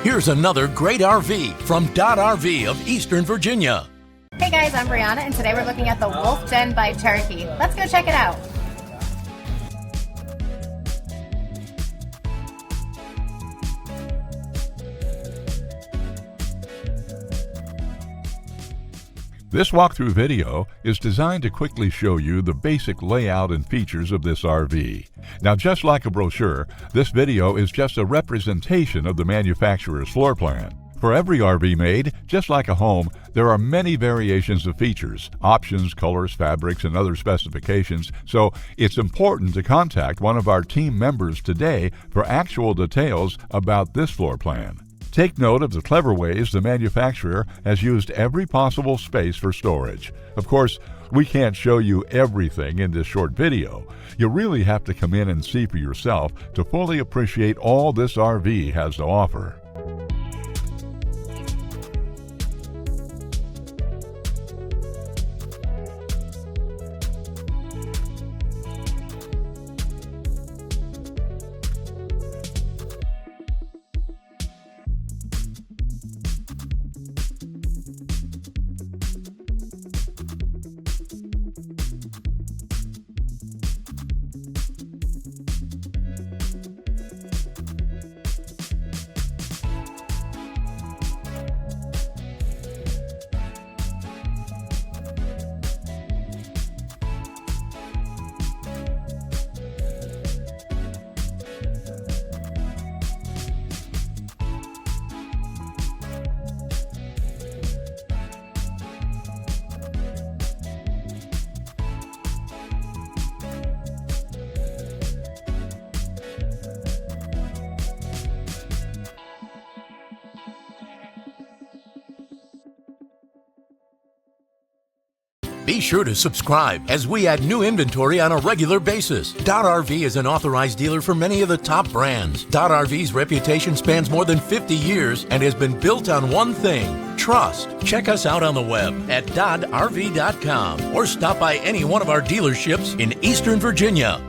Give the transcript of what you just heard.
Here's another great RV from Dodd RV of Eastern Virginia. Hey guys, I'm Brianna, and today we're looking at the Wolf Den by Cherokee. Let's go check it out. This walkthrough video is designed to quickly show you the basic layout and features of this RV. Now, just like a brochure, this video is just a representation of the manufacturer's floor plan. For every RV made, just like a home, there are many variations of features, options, colors, fabrics, and other specifications, so it's important to contact one of our team members today for actual details about this floor plan. Take note of the clever ways the manufacturer has used every possible space for storage. Of course, we can't show you everything in this short video. You really have to come in and see for yourself to fully appreciate all this RV has to offer. Be sure to subscribe as we add new inventory on a regular basis. Dodd RV is an authorized dealer for many of the top brands. Dodd RV's reputation spans more than 50 years and has been built on one thing: trust. Check us out on the web at doddrv.com or stop by any one of our dealerships in Eastern Virginia.